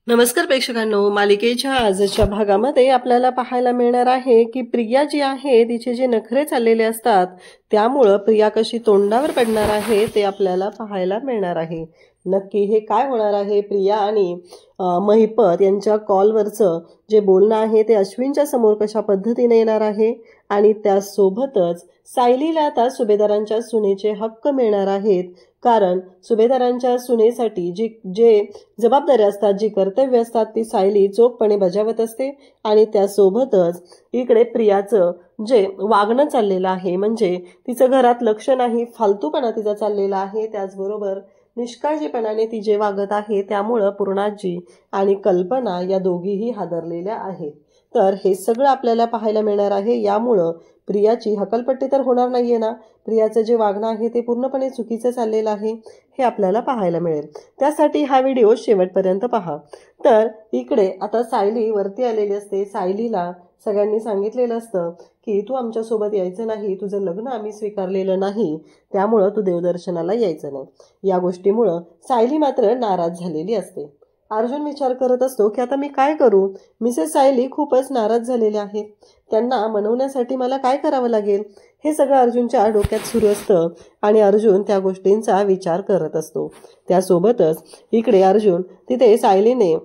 नमस्कार प्रेक्षकांनो, मालिकेच्या आजच्या भागामध्ये आपल्याला पाहायला मिळणार आहे की प्रिया जी आहे तिचे जे नखरे चाललेले असतात त्यामुळं प्रिया कशी तोंडावर पडणार आहे ते आपल्याला पाहायला मिळणार आहे। नक्की हे काय होणार आहे? प्रिया आणि महिपत यांच्या कॉलवरचं जे बोलणं आहे ते अश्विनच्या समोर कशा पद्धतीने येणार आहे आणि त्यासोबतच सायलीला आता सुभेदारांच्या सुनेचे हक्क मिळणार आहेत, कारण सुभेदारांच्या सुनेसाठी जे जबाबदाऱ्या असतात, जी कर्तव्य असतात ती सायली चोखपणे बजावत असते। आणि त्यासोबतच इकडे प्रियाचं जे वागणं चाललेलं आहे, म्हणजे तिचं घरात लक्ष नाही, फालतूपणा तिचा चाललेला आहे, त्याचबरोबर निष्काळजीपणाने ती जे वागत आहे त्यामुळं पूर्णाजी आणि कल्पना या दोघीही हादरलेल्या आहेत। तर हे सगळं आपल्याला पाहायला मिळणार आहे। यामुळं प्रियाची हकलपट्टी तर होणार नाहीये ना, प्रियाचं जे वागणं आहे ते पूर्णपणे चुकीचं चाललेलं आहे हे आपल्याला पाहायला मिळेल। त्यासाठी हा व्हिडिओ शेवटपर्यंत पहा। तर इकडे आता सायली वरती आलेली असते। सायलीला सगळ्यांनी सांगितलेलं असतं की तू आमच्यासोबत यायचं नाही, तुझं लग्न आम्ही स्वीकारलेलं नाही, त्यामुळं तू देवदर्शनाला यायचं नाही। या गोष्टीमुळं सायली मात्र नाराज झालेली असते। अर्जुन विचार करत असतो की आता मी काय करू? मिसेस सायली खूपच नाराज झालेले आहेत, त्यांना मनवण्यासाठी मला काय करावं लागेल? हे सगळं अर्जुनच्या डोक्यात सुरू असतं आणि अर्जुन त्या गोष्टींचा विचार करत असतो। त्यासोबतच इकडे अर्जुन तिथे सायलीने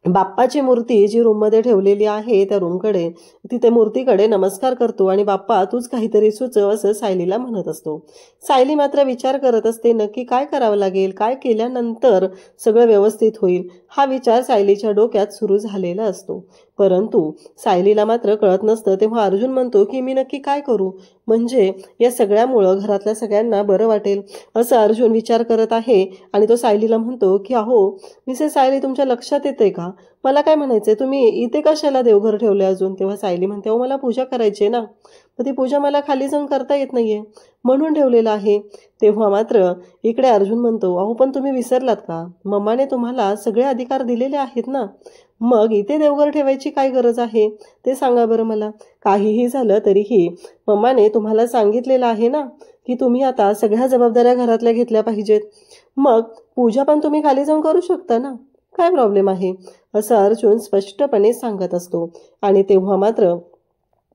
बाप्पाची मूर्ती जी रूममध्ये ठेवलेली आहे त्या रूमकडे, तिथे मूर्तीकडे नमस्कार करतो आणि बाप्पा तूच काहीतरी सुचव असं सायलीला म्हणत असतो। सायली मात्र विचार करत असते नक्की काय करावं लागेल, काय केल्यानंतर सगळं व्यवस्थित होईल, हा विचार सायलीच्या डोक्यात सुरू झालेला असतो। परंतु सायलीला मात्र कळत नसतं। तेव्हा अर्जुन म्हणतो की मी नक्की काय करू, म्हणजे या सगळ्यामुळं घरातल्या सगळ्यांना बरं वाटेल असं अर्जुन विचार करत आहे। आणि तो सायलीला म्हणतो की अहो मिसेस सायली, तुमच्या लक्षात येते का, मला काय म्हणायचंय, तुम्ही इथे कशाला देवघर ठेवले अजून? तेव्हा सायली म्हणते अहो मला पूजा करायची आहे ना, तर ती पूजा मला खाली जाऊन करता येत नाहीये म्हणून ठेवलेलं आहे। तेव्हा मात्र इकडे अर्जुन म्हणतो अहो पण तुम्ही विसरलात का, मम्माने तुम्हाला सगळे अधिकार दिलेले आहेत ना, मग इथे देवघर ठेवायची काय गरज आहे ते सांगा बरं मला। काहीही झालं तरीही मम्माने तुम्हाला सांगितलेलं आहे ना की तुम्ही आता सगळ्या जबाबदाऱ्या घरातल्या घेतल्या पाहिजेत, मग पूजा पण तुम्ही खाली जाऊन करू शकता ना, काय प्रॉब्लेम आहे असं अर्जुन स्पष्टपणे सांगत असतो। आणि तेव्हा मात्र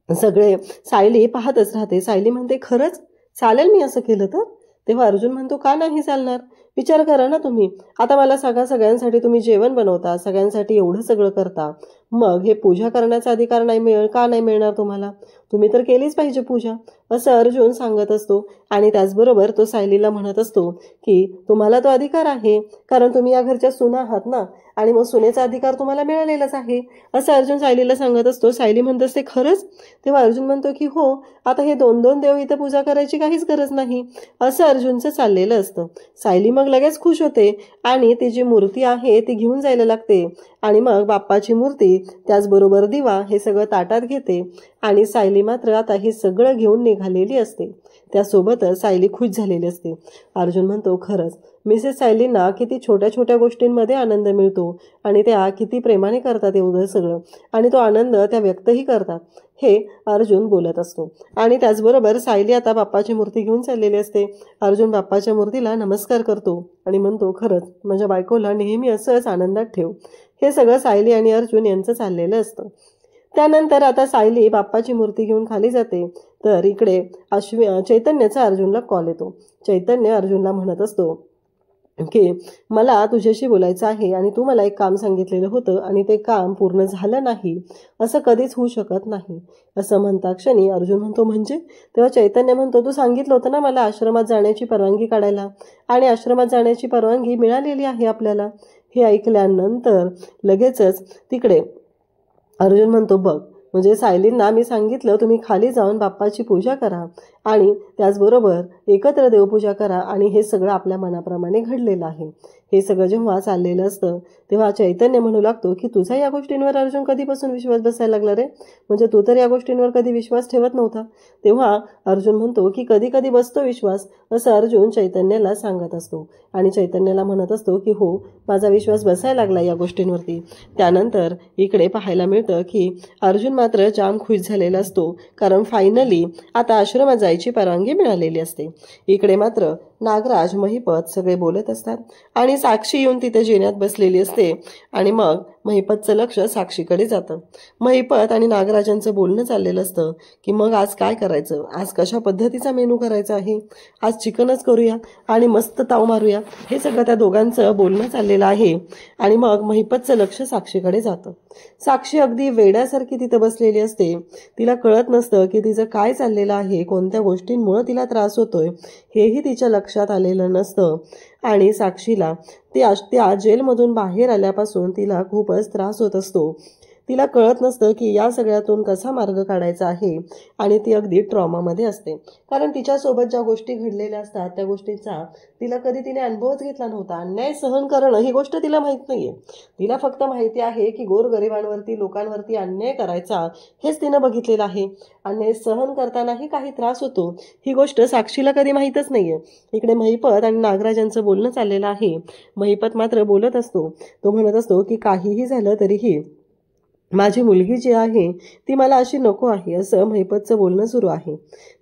सगळे सायली पाहतच राहते। सायली म्हणते खरंच चालेल मी असं केलं तर? तेव्हा अर्जुन म्हणतो का नाही चालणार, विचार करा ना तुम्ही, आता मला सांगा सगळ्यांसाठी तुम्ही जेवण बनवता, सगळ्यांसाठी एवढं सगळं करता, मग हे पूजा करण्याचा अधिकार नाही का नाही मिळणार तुम्हाला? तुम्ही तर केलीच पाहिजे पूजा असं अर्जुन सांगत असतो। आणि त्याचबरोबर तो सायलीला म्हणत असतो की तुम्हाला तो अधिकार आहे, कारण तुम्ही या घरच्या सुना आहात ना, आणि मग सुनेचा अधिकार तुम्हाला मिळालेलाच आहे असं अर्जुन सायलीला सांगत असतो। सायली म्हणत असते खरंच? तेव्हा अर्जुन म्हणतो की हो, आता हे 2-2 देव इथं पूजा करायची काहीच गरज नाही असं अर्जुनचं चाललेलं असतं। सायली मग लगेच खुश होते आणि ती जी मूर्ती आहे ती घेऊन जायला लागते आणि मग बाप्पाची मूर्ती त्याचबरोबर दिवा हे सगळं ताटात घेते आणि सायली मात्र आता हे सगळं घेऊन निघालेली असते। त्यासोबतच सायली खुश झालेली असते। अर्जुन म्हणतो खरंच मिसेस सायलींना किती छोट्या छोट्या गोष्टींमध्ये आनंद मिळतो आणि त्या किती प्रेमाने करतात एवढं सगळं, आणि तो आनंद त्या व्यक्तही करतात हे अर्जुन बोलत असतो। आणि त्याचबरोबर सायली आता बाप्पाची मूर्ती घेऊन चाललेली असते। अर्जुन बाप्पाच्या मूर्तीला नमस्कार करतो आणि म्हणतो खरंच माझ्या बायकोला नेहमी असंच आनंदात ठेव। हे सगळं सायली आणि अर्जुन यांचं चाललेलं असतं। त्यानंतर आता सायली बाप्पाची मूर्ती घेऊन खाली जाते, तर इकडे चैतन्याचा अर्जुनला कॉल येतो। चैतन्य अर्जुनला म्हणत असतो की मला तुझ्याशी बोलायचं आहे आणि तू मला एक काम सांगितलेलं होतं आणि ते काम पूर्ण झालं नाही, असं कधीच होऊ शकत नाही असं म्हणता क्षणी अर्जुन म्हणतो म्हणजे? तेव्हा चैतन्य म्हणतो तू सांगितलं होतं ना मला आश्रमात जाण्याची परवानगी काढायला, आणि आश्रमात जाण्याची परवानगी मिळालेली आहे आपल्याला। हे ऐकल्यानंतर लगेचच तिकडे अर्जुन म्हणतो बघ, म्हणजे सायलींना मी सांगितलं तुम्ही खाली जाऊन बाप्पाची पूजा करा आणि त्याचबरोबर एकत्र देवपूजा करा, आणि हे सगळं आपल्या मनाप्रमाणे घडलेलं आहे। हे सगळं जेव्हा चाललेलं असतं तेव्हा चैतन्य म्हणू लागतो की तुझा या गोष्टींवर अर्जुन कधीपासून विश्वास बसायला लागला रे, म्हणजे तू तर या गोष्टींवर कधी विश्वास ठेवत नव्हता। तेव्हा अर्जुन म्हणतो की कधी कधी बसतो विश्वास असं अर्जुन चैतन्याला सांगत असतो आणि चैतन्याला म्हणत असतो की हो माझा विश्वास बसायला लागला या गोष्टींवरती। त्यानंतर इकडे पाहायला मिळतं की अर्जुन मात्र जाम खुश झालेला असतो, कारण फायनली आता आश्रमात जायची परवानगी मिळालेली असते। इकडे मात्र नागराज, महिपत सगळे बोलत असतात आणि साक्षी येऊन तिथे जिन्यात बसलेली असते आणि मग महिपतचं लक्ष साक्षीकडे जातं. महिपत आणि नागराजांचं बोलणं चाललेलं असतं की मग आज काय करायचं, आज कशा पद्धतीचा मेनू करायचा आहे, आज चिकनच करूया आणि मस्त ताव मारूया, हे सगळं त्या दोघांचं बोलणं चाललेलं आहे. आणि मग महिपतचं लक्ष साक्षीकडे जातं. साक्षी अगदी वेड्यासारखी तिथं बसलेली असते. तिला कळत नसतं की तिचं काय चाललेलं आहे, कोणत्या गोष्टींमुळे तिला त्रास होतोय हेही तिच्या लक्षात आलेलं नसतं. आणि साक्षीला त्या जेलमधून बाहेर आल्यापासून तिला खूपच त्रास होत असतो. तिला कळत नसतं की या सगळ्यातून कसा मार्ग काढायचा आहे आणि ती अगदी ट्रॉमामध्ये असते. कारण तिच्यासोबत ज्या गोष्टी घडलेल्या असतात त्या गोष्टींचा तिला कधी तिने अनुभवच घेतला नव्हता. अन्याय सहन करणं ही गोष्ट तिला माहीत नाहीये. तिला फक्त माहिती आहे की गोरगरिबांवरती, लोकांवरती अन्याय करायचा हेच तिनं बघितलेलं आहे. अन्याय सहन करतानाही काही त्रास होतो ही गोष्ट साक्षीला कधी माहीतच नाहीये. इकडे महिपत आणि नागराजांचं बोलणं चाललेलं आहे. महिपत मात्र बोलत असतो. तो म्हणत असतो की काहीही झालं तरीही माझी मुलगी जी आहे ती मला अशी नको आहे, असं महिपतचं बोलणं सुरू आहे.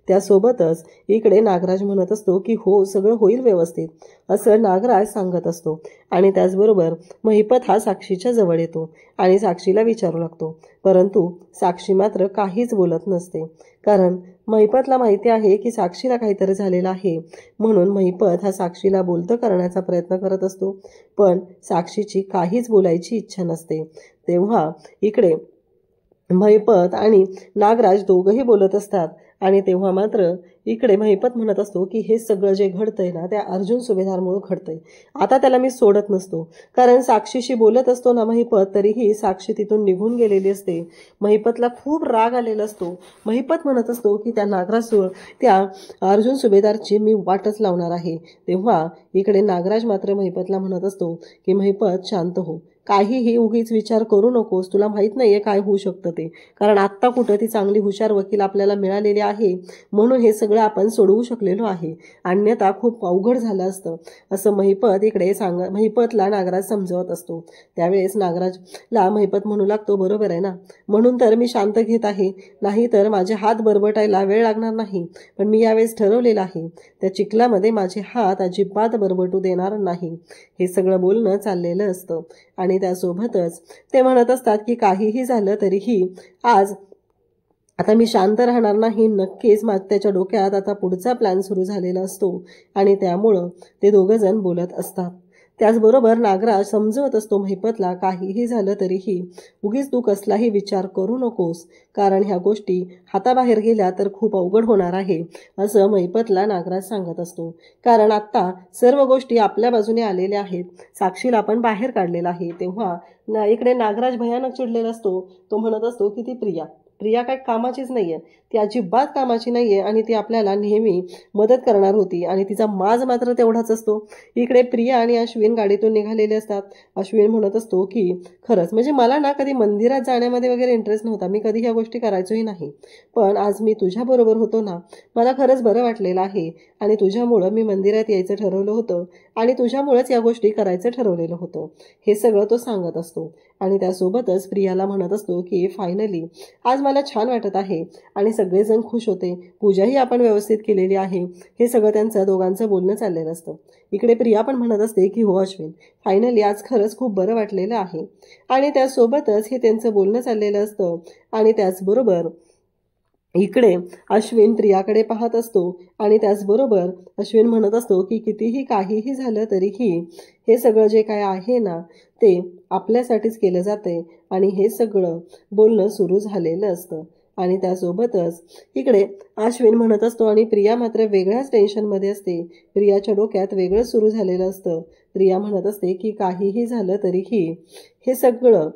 त्यासोबतच इकडे नागराज म्हणत असतो की हो, सगळं होईल व्यवस्थित, असं नागराज सांगत असतो. आणि त्याचबरोबर महिपत हा साक्षीच्या जवळ येतो आणि साक्षीला विचारू लागतो. परंतु साक्षी मात्र काहीच बोलत नसते. कारण महिपतला माहिती आहे की साक्षीला काहीतरी झालेलं आहे. म्हणून महिपत हा साक्षीला बोलतं करण्याचा प्रयत्न करत असतो. पण साक्षीची काहीच बोलायची इच्छा नसते. तेव्हा इकडे महिपत आणि नागराज दोघंही बोलत असतात. आणि तेव्हा मात्र इकडे महिपत म्हणत असतो की हे सगळं जे घडतंय ना त्या अर्जुन सुभेदारमुळे घडतंय. आता त्याला मी सोडत नसतो. कारण साक्षीशी बोलत असतो ना महिपत, तरीही साक्षी तिथून निघून गेलेली असते. महिपतला खूप राग आलेला असतो. महिपत म्हणत असतो की त्या अर्जुन सुभेदारची मी वाटच लावणार आहे. तेव्हा इकडे नागराज मात्र महिपतला म्हणत असतो की महिपत, शांत हो, काहीही उगीच विचार करू नकोस. तुला माहीत नाहीये काय होऊ शकतं ते. कारण आत्ता कुठं ती चांगली हुशार वकील आपल्याला मिळालेली आहे म्हणून हे सगळं आपण सोडवू शकलेलो आहे. अन्यथा खूप अवघड झालं असतं, असं महिपत इकडे महिपतला नागराज समजवत असतो. त्यावेळेस नागराजला महिपत म्हणू लागतो, बरोबर आहे ना, म्हणून तर मी शांत घेत आहे, नाही तर माझे हात बरबटायला वेळ लागणार नाही. पण मी यावेळेस ठरवलेलं आहे, त्या चिखलामध्ये माझे हात अजिबात बरबटू देणार नाही. हे सगळं बोलणं चाललेलं असतं. आणि त्यासोबतच ते म्हणत असतात की काहीही झालं तरीही आज आता मी शांत राहणार नाही. नक्कीच त्याच्या डोक्यात आता पुढचा प्लॅन सुरू झालेला असतो आणि त्यामुळं ते दोघंजण बोलत असतात. त्याचबरोबर नागराज समजवत असतो महिपतला, काहीही झालं तरीही उगीच तू कसलाही विचार करू नकोस, कारण ह्या गोष्टी हाताबाहेर गेल्या तर खूप अवघड होणार आहे, असं महिपतला नागराज सांगत असतो. कारण आत्ता सर्व गोष्टी आपल्या बाजूने आलेल्या आहेत. साक्षीला आपण बाहेर काढलेला आहे. तेव्हा इकडे नागराज भयानक चिडलेला असतो. तो म्हणत असतो की ती प्रिया काही कामाचीच नाहीये, ती अजिबात कामाची नाहीये आणि ती आपल्याला नेहमी मदत करणार होती आणि तिचा माज मात्र तेवढाच असतो. इकडे प्रिया आणि अश्विन गाडीतून निघालेले असतात. अश्विन म्हणत असतो की खरंच म्हणजे मला ना कधी मंदिरात जाण्यामध्ये वगैरे इंटरेस्ट नव्हता, मी कधी ह्या गोष्टी करायचोही नाही, पण आज मी तुझ्याबरोबर होतो ना, मला खरंच बरं वाटलेलं आहे आणि तुझ्यामुळं मी मंदिरात यायचं ठरवलं होतं आणि तुझ्यामुळेच या गोष्टी करायचं ठरवलेलं होतं, हे सगळं तो सांगत असतो. आणि त्यासोबतच प्रियाला म्हणत असतो की फायनली आज मला छान वाटत आहे आणि सगळेजण खुश होते, पूजाही आपण व्यवस्थित केलेली आहे. हे सगळं त्यांचं दोघांचं बोलणं चाललेलं असतं. इकडे प्रिया पण म्हणत असते की हो अश्विन, फायनली आज खरंच खूप बरं वाटलेलं आहे. आणि त्यासोबतच हे त्यांचं बोलणं चाललेलं असतं. आणि त्याचबरोबर इकडे अश्विन प्रियाकडे पाहत असतो आणि त्याचबरोबर अश्विन म्हणत असतो की कितीही काहीही झालं तरीही हे सगळं जे काय आहे ना ते आपल्यासाठीच केलं जाते आणि हे सगळं बोलणं सुरू झालेलं असतं. आणि त्यासोबतच इकडे अश्विन म्हणत असतो आणि प्रिया मात्र वेगळ्याच टेन्शनमध्ये असते. प्रियाच्या डोक्यात वेगळं सुरू झालेलं असतं. प्रिया म्हणत असते की काहीही झालं तरीही हे सगळं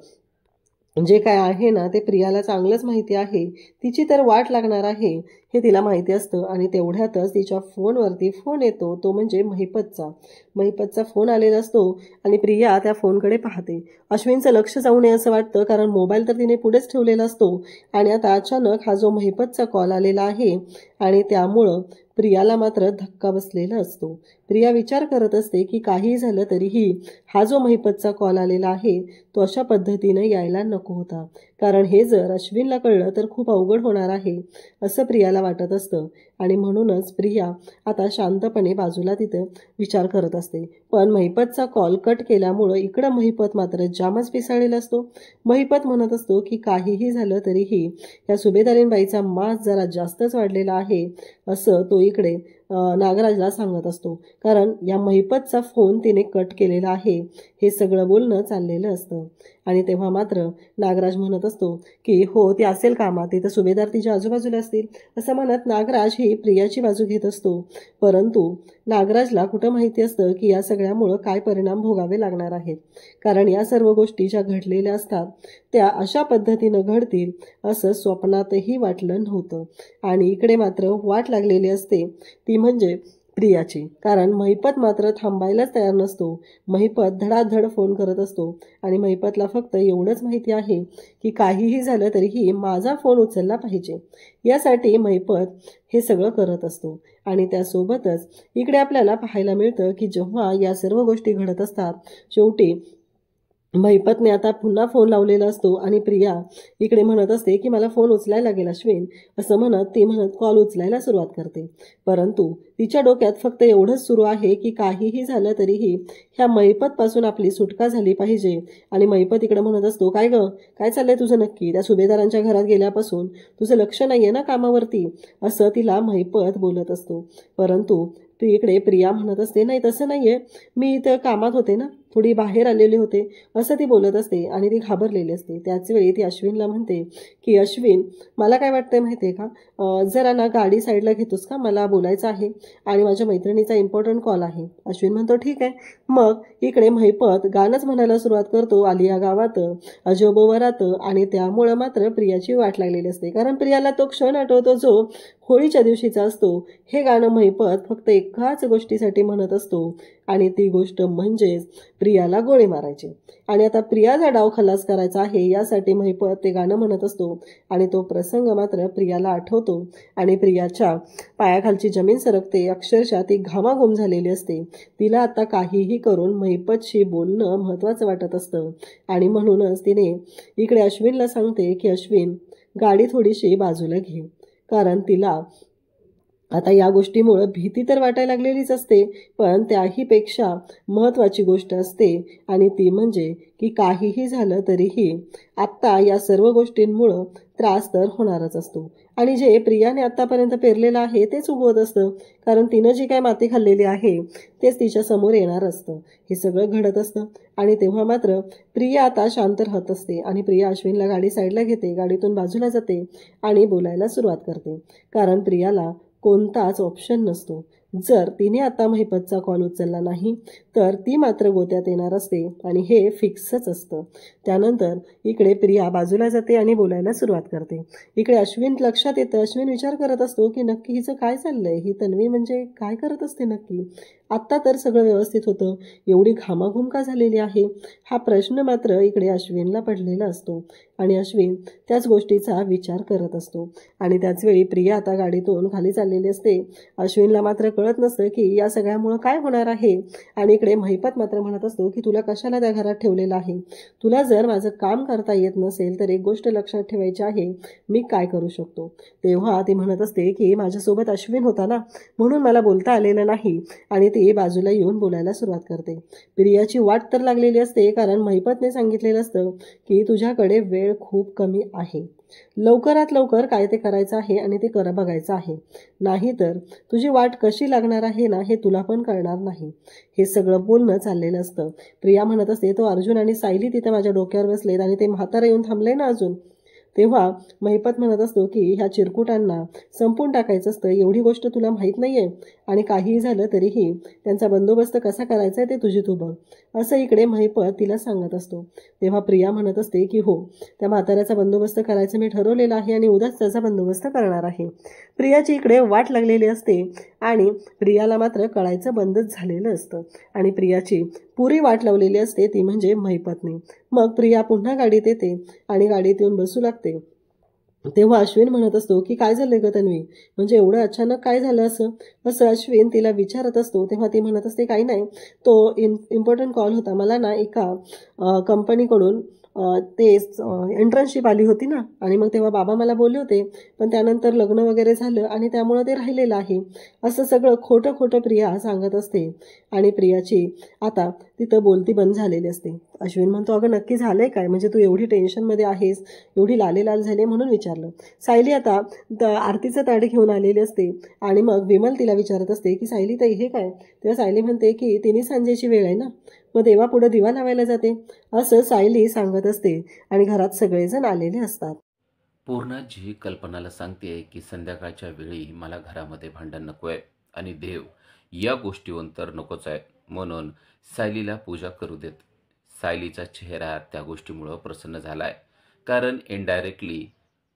जे काय आहे ना ते प्रियाला चांगलंच माहिती आहे. तिची तर वाट लागणार आहे हे तिला माहिती असतं. आणि तेवढ्यातच तिच्या फोनवरती फोन येतो, तो म्हणजे महिपतचा फोन आलेला असतो आणि प्रिया त्या फोनकडे पाहते. अश्विनचं लक्ष जाऊ नये असं वाटतं, कारण मोबाईल तर तिने पुढेच ठेवलेला असतो आणि आता अचानक हा जो महिपतचा कॉल आलेला आहे आणि त्यामुळं प्रियाला मात्र धक्का बसलेला असतो. प्रिया विचार करत असते की काही झालं तरीही हा जो महिपतचा कॉल आलेला आहे तो अशा पद्धतीनं यायला नको होता, कारण हे जर अश्विनला कळलं तर खूप अवघड होणार आहे असं प्रियाला वाटत असतं. आणि म्हणूनच प्रिया आता शांतपणे बाजूला तिथं विचार करत असते. पण महिपतचा कॉल कट केल्यामुळं इकडं महिपत मात्र जामच पिसाळलेला असतो. महिपत म्हणत असतो की काहीही झालं तरीही या सुभेदारीणबाईचा मास जरा जास्तच वाढलेला आहे असं तो इकडे नागराजला सांगत असतो. कारण या महिपतचा फोन तिने कट केलेला आहे हे सगळं बोलणं चाललेलं असतं. आणि तेव्हा मात्र नागराज म्हणत असतो की हो ती असेल कामात, तिथं सुभेदार तिच्या आजूबाजूला असतील असं म्हणत नागराज ही प्रियाची बाजू घेत असतो. परंतु नागराजला कुठं माहिती असतं की या सगळ्यामुळं काय परिणाम भोगावे लागणार आहेत. कारण या सर्व गोष्टी ज्या घडलेल्या असतात त्या अशा पद्धतीनं घडतील असं स्वप्नातही वाटलं नव्हतं. आणि इकडे मात्र वाट लागलेली असते ती म्हणजे प्रियाची. कारण महिपत मात्र थांबायलाच तयार नसतो. महिपत धडाधड फोन करत असतो आणि महिपतला फक्त एवढंच माहिती आहे की काहीही झालं तरीही माझा फोन उचलला पाहिजे, यासाठी महिपत हे सगळं करत असतो. आणि त्यासोबतच इकडे आपल्याला पाहायला मिळतं की जेव्हा या सर्व गोष्टी घडत असतात शेवटी महिपतने आता पुन्हा फोन लावलेला असतो आणि प्रिया इकडे म्हणत असते की मला फोन उचलायला लागेल अश्विन असं म्हणत ती कॉल उचलायला सुरुवात करते. परंतु तिच्या डोक्यात फक्त एवढंच सुरू आहे की काहीही झालं तरीही ह्या महिपतपासून आपली सुटका झाली पाहिजे. आणि महिपत इकडे म्हणत असतो काय गं, काय चाललंय तुझं नक्की? त्या सुभेदारांच्या घरात गेल्यापासून तुझं लक्ष नाहीये ना कामावरती असं तिला महिपत बोलत असतो. परंतु ती इकडे प्रिया म्हणत असते नाही तसं नाहीये, मी इथं कामात होते ना, थोडी बाहेर आलेले होते असं ती बोलत असते आणि ती घाबरलेली असते. त्याचवेळी ती अश्विनला म्हणते की अश्विन मला काय वाटतंय माहिती आहे का, जरा ना गाडी साईडला घेतोस का, मला बोलायचं आहे आणि माझ्या मैत्रिणीचा इम्पॉर्टंट कॉल आहे. अश्विन म्हणतो ठीक आहे. मग इकडे महिपत गाणंच म्हणायला सुरुवात करतो आलिया गावात अजोबो वरात. आणि त्यामुळं मात्र प्रियाची वाट लागलेली असते. कारण प्रियाला तो क्षण आठवतो जो होळीच्या दिवशीचा असतो. हे गाणं महिपत फक्त एकाच गोष्टीसाठी म्हणत असतो आणि ती गोष्ट म्हणजेच प्रियाला गोळी मारायची. आणि आता प्रियाचा डाव खलास करायचा आहे यासाठी महिपत ते गाणं म्हणत असतो. आणि तो प्रसंग मात्र प्रियाला आठवतो आणि प्रियाच्या पायाखालची जमीन सरकते. अक्षरशः ती घामाघूम झालेली असते. तिला आता काहीही करून महिपतशी बोलणं महत्त्वाचं वाटत असतं. आणि म्हणूनच तिने इकडे अश्विनला सांगते की अश्विन गाडी थोडीशी बाजूला घे. कारण तिला आता या गोष्टीमुळं भीती तर वाटायला लागलेलीच असते, पण त्याहीपेक्षा महत्त्वाची गोष्ट असते आणि ती म्हणजे की काहीही झालं तरीही आत्ता या सर्व गोष्टींमुळं त्रास तर होणारच असतो. आणि जे प्रियाने आत्तापर्यंत पेरलेलं आहे तेच उगवत असतं. कारण तिनं जी काय माती खाल्लेली आहे तेच तिच्या समोर येणार असतं. हे सगळं घडत असतं. आणि तेव्हा मात्र प्रिया आता शांत राहत असते आणि प्रिया अश्विनला गाडी साईडला घेते, गाडीतून बाजूला जाते आणि बोलायला सुरुवात करते. कारण प्रियाला कोणताच ऑप्शन नसतो. जर तिने आता महिपतचा कॉल उचलला नाही तर ती मात्र गोत्यात येणार असते आणि हे फिक्सच असतं. त्यानंतर इकडे प्रिया बाजूला जाते आणि बोलायला सुरुवात करते. इकडे अश्विन लक्षात येतं. अश्विन विचार करत असतो की नक्की हिचं काय चाललंय, ही तन्वी म्हणजे काय करत असते नक्की. आत्ता तर सगळं व्यवस्थित होतं, एवढी घामाघूम का झालेली आहे, हा प्रश्न मात्र इकडे अश्विनला पडलेला असतो. आणि अश्विन त्याच गोष्टीचा विचार करत असतो. आणि त्याचवेळी प्रिया आता गाडीतून खाली चाललेली असते. अश्विनला मात्र कळत नसतं की या सगळ्यामुळं काय होणार आहे. आणि इकडे महिपत मात्र म्हणत असतो की तुला कशाला त्या घरात ठेवलेलं आहे, तुला जर माझं काम करता येत नसेल तर एक गोष्ट लक्षात ठेवायची आहे, मी काय करू शकतो. तेव्हा ती म्हणत असते की माझ्यासोबत अश्विन होता ना म्हणून मला बोलता आलेलं नाही. आणि ती बाजूला येऊन बोलायला सुरुवात करते. प्रियाची वाट तर लागलेली असते कारण महिपतने सांगितलेलं असतं की तुझ्याकडे वेळ खूप कमी आहे, लवकरात लवकर काय ते करायचं आहे आणि ते बघायचं आहे, नाहीतर तुझी वाट कशी लागणार आहे ना हे तुला पण कळणार नाही. हे सगळं बोलणं चाललेलं असतं. प्रिया म्हणत असते तो अर्जुन आणि सायली तिथं माझ्या डोक्यावर बसलेत आणि ते म्हातारं येऊन थांबले ना अजून. तेव्हा महिपत म्हणत असतो की ह्या चिरकुटांना संपून टाकायचं असतं, एवढी गोष्ट तुला माहीत नाही आहे आणि काहीही झालं तरीही त्यांचा बंदोबस्त कसा करायचा आहे ते तुझी तू बघ, असं इकडे महिपत तिला सांगत असतो. तेव्हा प्रिया म्हणत असते की हो त्या म्हाताऱ्याचा बंदोबस्त करायचं मी ठरवलेलं आहे आणि उद्याच त्याचा बंदोबस्त करणार आहे. प्रियाची इकडे वाट लागलेली असते आणि प्रियाला मात्र कळायचं बंदच झालेलं असतं. आणि प्रियाची पुरी वाट लावलेली असते ती म्हणजे महिपतने. मग प्रिया पुन्हा गाडीत येते आणि गाडीत येऊन बसू लागते. तेव्हा अश्विन म्हणत असतो की काय झालंय ग तन्वी, म्हणजे एवढं अचानक काय झालं असं असं अश्विन तिला विचारत असतो. तेव्हा ती म्हणत असते काही नाही, तो इम्पॉर्टंट कॉल होता, मला ना एका कंपनीकडून ते एंट्रन्सशिप आली होती ना, आणि मग तेव्हा बाबा मला बोलले होते, पण त्यानंतर लग्न वगैरे झालं आणि त्यामुळं ते राहिलेलं आहे. असं सगळं खोटं खोटं प्रिया सांगत असते आणि प्रियाची आता तिथं बोलती बंद झालेली असते. अश्विन म्हणतो, अगं नक्की झालंय काय, म्हणजे तू एवढी टेन्शनमध्ये आहेस, एवढी लालेलाल झाली म्हणून विचारलं. सायली आता आरतीचं ताट घेऊन आलेली असते आणि मग विमल तिला विचारत असते की सायली ताई हे काय. तेव्हा सायली म्हणते की तिन्ही सांजेची वेळ आहे ना, मग देवापुढं दिवा लावायला जाते, असं सायली सांगत असते आणि घरात सगळेजण आलेले असतात. पूर्णाजी कल्पनाला सांगते की संध्याकाळच्या वेळी मला घरामध्ये भांडण नको आहे आणि देव या गोष्टीवर तर नकोच आहे, म्हणून सायलीला पूजा करू देत. सायलीचा चेहरा त्या गोष्टीमुळं प्रसन्न झालाय, कारण इनडायरेक्टली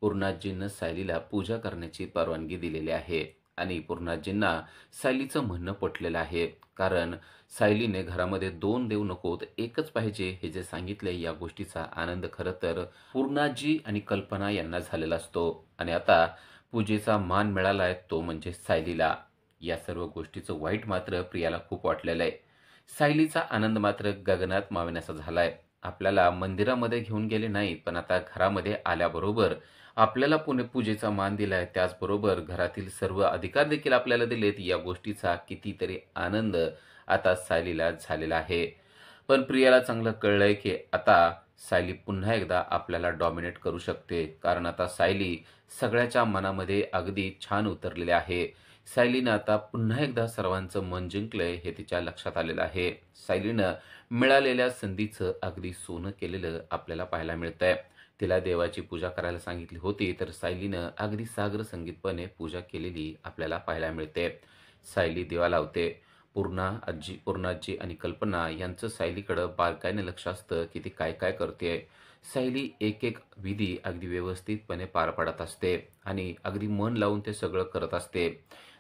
पूर्णाजींना सायलीला पूजा करण्याची परवानगी दिलेली आहे आणि पूर्णाजींना सायलीचं म्हणणं पटलेलं आहे. कारण सायलीने घरामध्ये दोन देव नकोत, एकच पाहिजे हे जे सांगितले, या गोष्टीचा आनंद खरं तर पूर्णाजी आणि कल्पना यांना झालेला असतो. आणि आता पूजेचा मान मिळालाय तो म्हणजे सायलीला. या सर्व गोष्टीचं वाईट मात्र प्रियाला खूप वाटलेलं आहे. सायलीचा आनंद मात्र गगनात मावेनासा झालाय. आपल्याला मंदिरामध्ये घेऊन गेले नाहीत, पण आता घरामध्ये आल्याबरोबर आपल्याला पूजेचा मान दिलाय, त्याचबरोबर घरातील सर्व अधिकार देखील आपल्याला दिलेत. या गोष्टीचा कितीतरी आनंद आता सायलीला झालेला आहे. पण प्रियाला चांगलं कळलंय की आता सायली पुन्हा एकदा आपल्याला डॉमिनेट करू शकते, कारण आता सायली सगळ्याच्या मनामध्ये अगदी छान उतरलेली आहे. सायलीनं आता पुन्हा एकदा सर्वांचं मन जिंकलंय हे तिच्या लक्षात आलेलं आहे. सायलीनं मिळालेल्या संधीचं अगदी सोनं केलेलं आपल्याला पाहायला मिळतंय. तिला देवाची पूजा करायला सांगितली होती, तर सायलीनं अगदी सागर संगीतपणे पूजा केलेली आपल्याला पाहायला मिळते. सायली दिवा लावते. पूर्णाजी आणि कल्पना यांचं सायलीकडं बारकाईने लक्ष असतं की ती काय काय करते. सायली एक एक विधी अगदी व्यवस्थितपणे पार पाडत असते आणि अगदी मन लावून ते सगळं करत असते.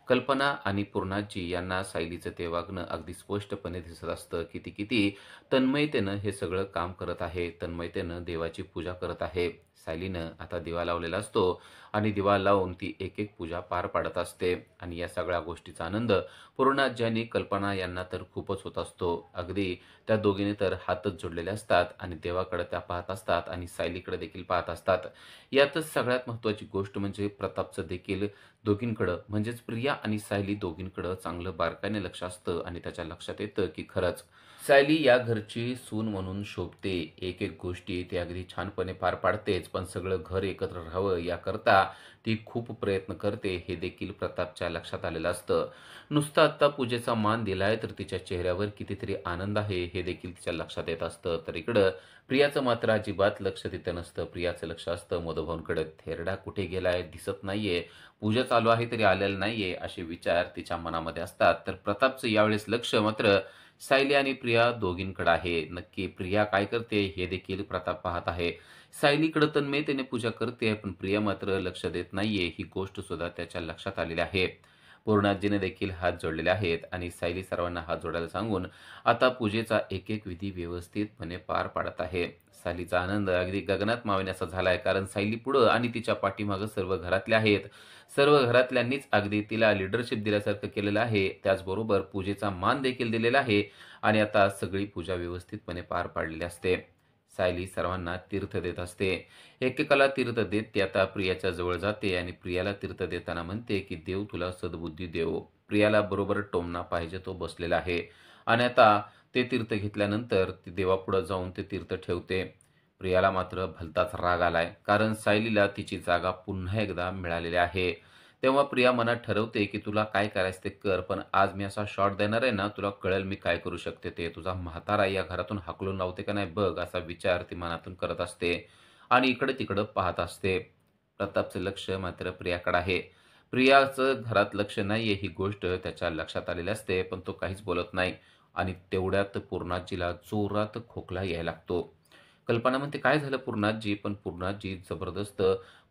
कल्पना आणि पूर्णाजी यांना सायलीचं ते वागणं अगदी स्पष्टपणे दिसत असतं की ती किती तन्मयतेनं हे सगळं काम करत आहे, तन्मयतेनं देवाची पूजा करत आहे. सायलीनं आता दिवा लावलेला असतो आणि दिवा लावून ती एक एक पूजा पार पाडत असते आणि या सगळ्या गोष्टीचा आनंद पूर्णाजी आणि कल्पना यांना तर खूपच होत असतो. अगदी त्या दोघींनी तर हातच जोडलेले असतात आणि देवाकडे त्या पाहत असतात आणि सायलीकडे देखील पाहत असतात. यातच सगळ्यात महत्त्वाची गोष्ट म्हणजे प्रतापचं देखील दोघींकडं म्हणजेच प्रिया आणि सायली दोघींकडं चांगलं बारकाईने लक्ष असतं आणि त्याच्या लक्षात येतं की खरंच सायली या घरची सून म्हणून शोभते. एक एक गोष्टी ती अगदी छानपणे पार पाडतेच, पण सगळं घर एकत्र राहावं याकरता ती खूप प्रयत्न करते हे देखील प्रतापच्या लक्षात आलेलं असतं. नुसतं आत्ता पूजेचा मान दिलाय तर तिच्या चेहऱ्यावर कितीतरी आनंद आहे हे देखील तिच्या लक्षात येत असतं. तर इकडं प्रियाचं मात्र अजिबात लक्ष तिथं नसतं. प्रियाचं लक्ष असतं मधुभाऊंकडे. थेरडा कुठे गेलाय, दिसत नाहीये, पूजा चालू आहे तरी आलेलं नाहीये, असे विचार तिच्या मनामध्ये असतात. तर प्रतापचं यावेळेस लक्ष मात्र सायली आणि प्रिया दोघींकडे आहे. नक्की प्रिया काय करते हे देखील प्रताप पाहत आहे. सायलीकडे तन्मयतेने पूजा करते, पण प्रिया मात्र लक्ष देत नाहीये ही गोष्ट सुद्धा त्याच्या लक्षात आलेली आहे. पूर्णाजीने देखील हात जोडलेले आहेत आणि सायली सर्वांना हात जोडायला सांगून आता पूजेचा एक एक विधी व्यवस्थितपणे पार पाडत आहे. सायलीचा आनंद अगदी गगनात मावेनासा झालाय, कारण सायली पुढं आणि तिच्या पाठीमागं सर्व घरातले आहेत. सर्व घरातल्यांनीच अगदी तिला लीडरशिप दिल्यासारखं केलेलं आहे. त्याचबरोबर पूजेचा मान देखील दिलेला आहे आणि आता सगळी पूजा व्यवस्थितपणे पार पाडलेली असते. सायली सर्वांना तीर्थ देत असते. एकेकाला तीर्थ देत ती आता प्रियाच्या जवळ जाते आणि प्रियाला तीर्थ देताना म्हणते की देव तुला सद्बुद्धी देवो. प्रियाला बरोबर टोमणा पाहिजे तो बसलेला आहे आणि आता ते तीर्थ घेतल्यानंतर ती देवापुढं जाऊन ते तीर्थ ठेवते. प्रियाला मात्र भलताच राग आलाय, कारण सायलीला तिची जागा पुन्हा एकदा मिळालेली आहे. तेव्हा प्रिया मनात ठरवते की तुला काय करायचं ते कर, पण आज मी असा शॉट देणार आहे ना, तुला कळेल मी काय करू शकते ते. तुझा म्हातारा या घरातून हाकलून लावते का नाही बघ, असा विचार ती मनातून करत असते आणि इकडे तिकडं पाहत असते. प्रतापचं लक्ष मात्र प्रियाकडे आहे. प्रियाचं घरात लक्ष नाहीये ही गोष्ट त्याच्या लक्षात आलेली असते, पण तो काहीच बोलत नाही आणि तेवढ्यात पूर्णाजीला जोरात खोकला यायला लागतो. कल्पना म्हणते काय झालं पूर्णाजी, पण पूर्णाजी जबरदस्त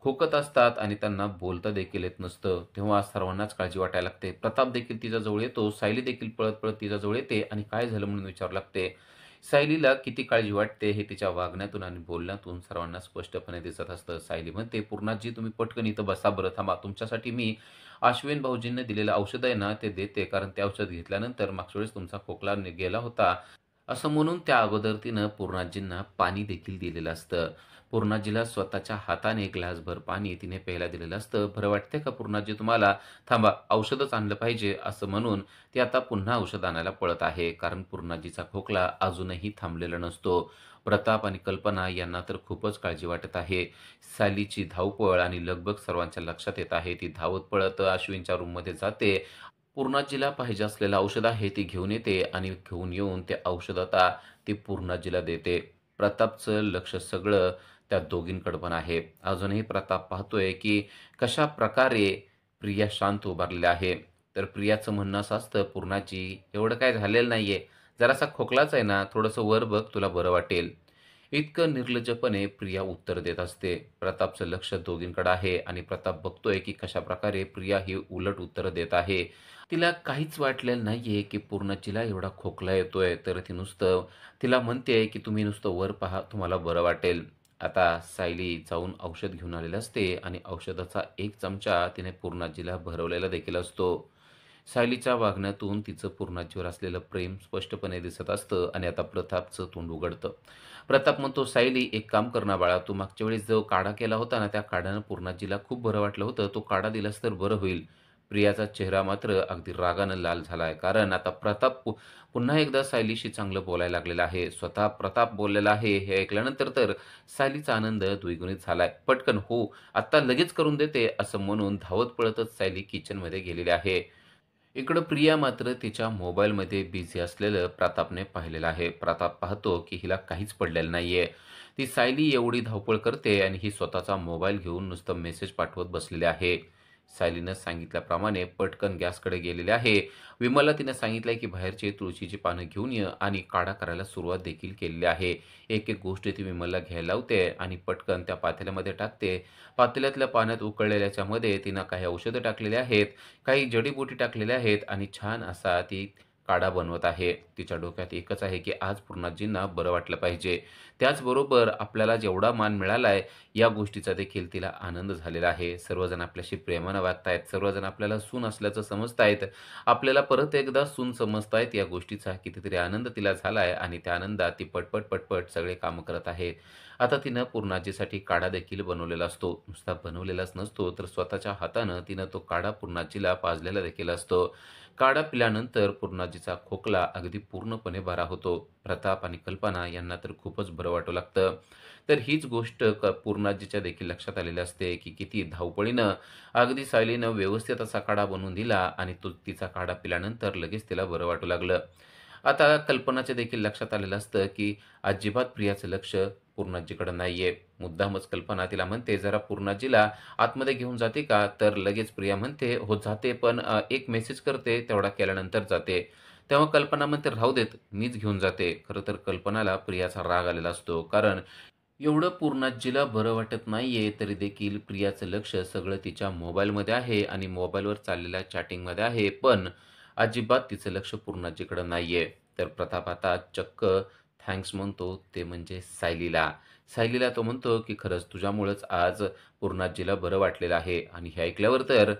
खोकत असतात आणि त्यांना बोलता देखील येत नसतं. तेव्हा सर्वांनाच काळजी वाटायला लागते. प्रताप देखील तिच्याजवळ येतो. सायली देखील पळत पळत तिच्याजवळ येते आणि काय झालं म्हणून विचारू लागते. सायलीला किती काळजी वाटते हे तिच्या वागण्यातून आणि बोलण्यातून सर्वांना स्पष्टपणे दिसत असतं. सायली म्हणते पूर्णाजी तुम्ही पटकन इथं बसा बरं, थांबा, तुमच्यासाठी मी अश्विन भाऊजींनी दिलेलं औषध आहे ना ते देते, कारण ते औषध घेतल्यानंतर मागच्या वेळेस तुमचा खोकला गेला होता असं म्हणून त्या अगोदर तिनं पूर्णाजींना पाणी देखील दिलेलं असतं. पूर्णाजीला स्वतःच्या हाताने ग्लासभर पाणी तिने प्यायला दिलेलं असतं. बरं वाटतंय का पूर्णाजी तुम्हाला? थांबा, औषधच आणलं पाहिजे असं म्हणून ती आता पुन्हा औषध आणायला पळत आहे. कारण पूर्णाजीचा खोकला अजूनही थांबलेला नसतो. प्रताप आणि कल्पना यांना तर खूपच काळजी वाटत आहे. सायलीची धावपळ आणि लगबग सर्वांच्या लक्षात येत आहे. ती धावत पळत अश्विनच्या रूममध्ये जाते. पूर्णाजीला पाहिजे असलेलं औषध आहे ते घेऊन येते आणि घेऊन येऊन ते औषध आता ती पूर्णाजीला देते. प्रतापचं लक्ष सगळं त्या दोघींकडे पण आहे. अजूनही प्रताप पाहतोय की कशा प्रकारे प्रिया शांत उभारलेली आहे. तर प्रियाचं म्हणणं असं असतं, "पूर्णाजी, एवढं काय झालेलं नाहीये. जरासा खोकलाच आहे ना, थोडंसं वर बघ, तुला बरं वाटेल." इतकं निर्लज्जपणे प्रिया उत्तर देत असते. प्रतापचं लक्ष दोघींकडे आहे आणि प्रताप बघतोय की कशाप्रकारे प्रिया ही उलट उत्तरं देत आहे. तिला काहीच वाटलेलं नाहीये की पूर्णाजीला एवढा खोकला येतोय, तर ती नुसतं तिला म्हणते की तुम्ही नुसतं वर पहा, तुम्हाला बरं वाटेल. आता सायली जाऊन औषध घेऊन आलेली असते आणि औषधाचा 1 चमचा तिने पूर्णाजीला भरवलेला देखील असतो. सायलीच्या वागण्यातून तिचं पूर्णाजीवर असलेलं प्रेम स्पष्टपणे दिसत असतं आणि आता प्रतापचं तोंड उघडतं. प्रताप म्हणतो, "सायली, एक काम कर ना बाळा, तू मागच्या वेळेस जो काढा केला होता ना, त्या काढ्यानं पूर्णाजीला खूप बरं वाटलं होतं. तो काढा दिलास तर बरं होईल." प्रियाचा चेहरा मात्र अगदी रागानं लाल झाला आहे. कारण आता प्रताप पुन्हा एकदा सायलीशी चांगलं बोलायला लागलेला आहे. स्वतः प्रताप बोललेला आहे हे ऐकल्यानंतर तर सायलीचा आनंद द्विगुणित झालाय. पटकन, "हो, आत्ता लगेच करून देते," असं म्हणून धावत पळतच सायली किचनमध्ये गेलेली आहे. इकडं प्रिया मात्र तिच्या मोबाईलमध्ये बिझी असलेलं प्रतापने पाहिलेलं आहे. प्रताप पाहतो की हिला काहीच पडलेलं नाहीये. ती सायली एवढी धावपळ करते आणि ही स्वतःचा मोबाईल घेऊन नुसतं मेसेज पाठवत बसलेली आहे. सायलीनं सांगितल्याप्रमाणे पटकन गॅसकडे गेलेले आहे. विमलला तिने सांगितलंय की बाहेरची तुळशीची पानं घेऊन ये आणि काढा करायला सुरुवात देखील केलेली आहे. एक एक गोष्ट ती विमलला घ्यायला लावते आणि पटकन त्या पातेल्यामध्ये टाकते. पातेल्यातल्या पाण्यात उकळलेल्याच्यामध्ये तिनं काही औषधं टाकलेली आहेत, काही जडीबुटी टाकलेल्या आहेत आणि छान असा ती काढा बनवत आहे. तिच्या डोक्यात एकच आहे की आज पूर्णाजींना बरं वाटलं पाहिजे. त्याचबरोबर आपल्याला जेवढा मान मिळालाय या गोष्टीचा देखील तिला आनंद झालेला आहे. सर्वजण आपल्याशी प्रेमानं वागतायत, सर्वजण आपल्याला सून असल्याचं समजतायत, आपल्याला परत एकदा सून समजतायत. या गोष्टीचा कितीतरी आनंद तिला झालाय आणि त्या आनंदात ती पटपट, पटपट सगळे कामं करत आहे. आता तिनं पूर्णाजीसाठी काढा देखील बनवलेला असतो. नुसता बनवलेलाच नसतो, तर स्वतःच्या हातानं तिनं तो काढा पूर्णाजीला पाजलेला देखील असतो. काढा पिल्यानंतर पूर्णाजीचा खोकला अगदी पूर्णपणे बरा होतो. प्रताप आणि कल्पना यांना तर खूपच बरं वाटू लागतं. तर हीच गोष्ट पूर्णाजीच्या देखील लक्षात आलेली असते की किती धावपळीनं अगदी सायलीनं व्यवस्थित असा काढा बनवून दिला आणि तो तिचा काढा पिल्यानंतर लगेच तिला बरं वाटू लागलं. आता कल्पनाच्या देखील लक्षात आलेलं असतं की अजिबात प्रियाचं लक्ष पूर्णाजीकडे नाहीये. मुद्दामच कल्पना तिला म्हणते, "जरा पूर्णाजीला आतमध्ये घेऊन जाते का?" तर लगेच प्रिया म्हणते, "हो जाते, पण एक मेसेज करते, तेवढा केल्यानंतर जाते." तेव्हा कल्पना म्हणते, "राहू देत, मीच घेऊन जाते." खरं तर कल्पनाला प्रियाचा राग आलेला असतो. कारण एवढं पूर्णाजीला बरं वाटत नाहीये, तरी देखील प्रियाचं लक्ष सगळं तिच्या मोबाईलमध्ये आहे आणि मोबाईलवर चाललेल्या चॅटिंगमध्ये आहे. पण अजिबात तिचं लक्ष पूर्णाजीकडे नाहीये. तर प्रताप आता चक्क थँक्स म्हणतो, ते म्हणजे सायलीला. सायलीला तो म्हणतो, की "खरंच तुझ्यामुळंच आज पूर्णाजीला बरं वाटलेलं आहे." आणि हे ऐकल्यावर तर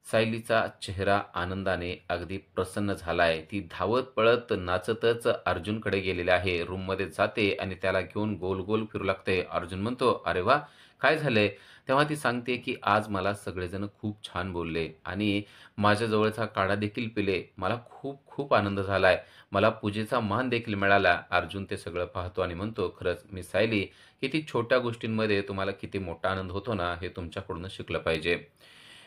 सायलीचा चेहरा आनंदाने अगदी प्रसन्न झालाय. ती धावत पळत नाचतच अर्जुनकडे गेलेली आहे. रूममध्ये जाते आणि त्याला घेऊन गोल-गोल फिरू लागते. अर्जुन म्हणतो, "अरे वाह! काय झालंय?" तेव्हा ती सांगते, की "आज मला सगळेजण खूप छान बोलले आणि माझ्या जवळचा काढा देखील पिले. मला खूप खूप आनंद झालाय. मला पूजेचा मान देखील मिळाला." अर्जुन ते सगळं पाहतो आणि म्हणतो, "खरंच मी सायली, किती छोट्या गोष्टींमध्ये तुम्हाला किती मोठा आनंद होतो ना, हे तुमच्याकडूनच शिकलं पाहिजे."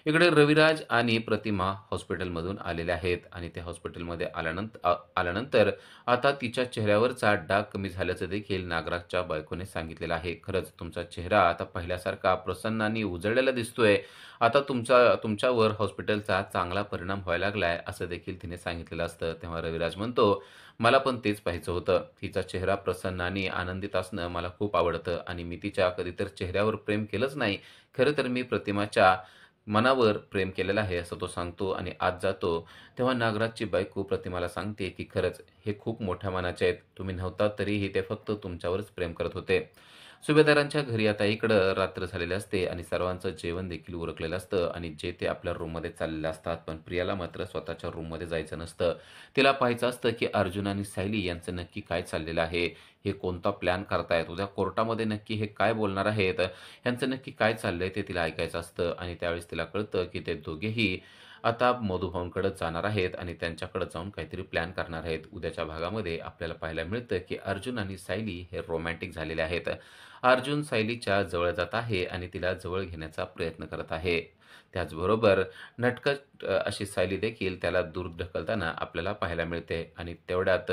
इकडे रविराज आणि प्रतिमा हॉस्पिटलमधून आलेले आहेत आणि त्या हॉस्पिटलमध्ये आल्यानंतर आता तिच्या चेहऱ्यावरचा डाग कमी झाल्याचं देखील नागराजच्या बायकोने सांगितलेलं आहे. "खरंच तुमचा चेहरा आता पहिल्यासारखा प्रसन्न आणि उजळलेला दिसतोय. आता तुमच्यावर हॉस्पिटलचा चांगला परिणाम व्हायला लागलाय," असं देखील तिने सांगितलेलं असतं. तेव्हा रविराज म्हणतो, "मला पण तेच पाहायचं होतं. तिचा चेहरा प्रसन्न आणि आनंदित असणं मला खूप आवडतं आणि मी तिच्या कधी तर चेहऱ्यावर प्रेम केलंच नाही. खरं तर मी प्रतिमाच्या मनावर प्रेम केलेलं आहे असं तो सांगतो आणि आत जातो तेव्हा नागराजची बायको प्रतिमाला सांगते की खरंच हे खूप मोठ्या मनाचे आहेत, तुम्ही नव्हता तरीही ते फक्त तुमच्यावरच प्रेम करत होते. सुभेदारांच्या घरी आता इकडं रात्र झालेली असते आणि सर्वांचं जेवण देखील उरकलेलं असतं आणि जे ते आपल्या रूममध्ये चाललेले असतात, पण प्रियाला मात्र स्वतःच्या रूममध्ये जायचं नसतं. तिला पाहायचं असतं की अर्जुन आणि सायली यांचं नक्की काय चाललेलं आहे, हे कोणता प्लॅन करतायत, उद्या कोर्टामध्ये नक्की हे काय बोलणार आहेत, ह्यांचं नक्की काय चाललंय ते तिला ऐकायचं असतं. आणि त्यावेळेस तिला कळतं की ते दोघेही आता मधुभाऊंकडे जाणार आहेत आणि त्यांच्याकडे जाऊन काहीतरी प्लॅन करणार आहेत. उद्याच्या भागामध्ये आपल्याला पाहायला मिळतं की अर्जुन आणि सायली हे रोमॅन्टिक झालेले आहेत. अर्जुन सायलीच्या जवळ जात आहे आणि तिला जवळ घेण्याचा प्रयत्न करत आहे. त्याचबरोबर नटखट अशी सायली देखील त्याला दूर ढकलताना आपल्याला पाहायला मिळते आणि तेवढ्यात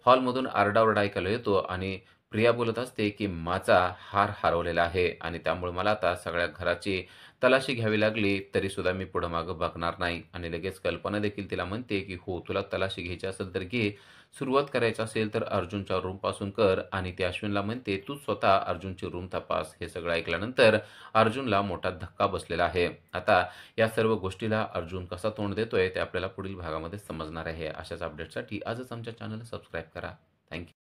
हॉलमधून आरडाओरडा ऐकायला येतो आणि प्रिया बोलत असते की माझा हार हरवलेला आहे आणि त्यामुळे मला आता सगळ्या घराची तलाशी घ्यावी लागली तरी सुद्धा मी पुढं मागं बघणार नाही. आणि लगेच कल्पना देखील तिला म्हणते की हो, तुला तलाशी घ्यायची असेल तर घे, सुरुवात करायची असेल तर अर्जुनच्या रूमपासून कर. आणि ती अश्विनला म्हणते तू स्वतः अर्जुनची रूम तपास. हे सगळं ऐकल्यानंतर अर्जुनला मोठा धक्का बसलेला आहे. आता या सर्व गोष्टीला अर्जुन कसा तोंड देतोय ते आपल्याला पुढील भागामध्ये समजणार आहे. अशाच अपडेटसाठी आजच आमच्या चॅनलला सबस्क्राईब करा. थँक्यू.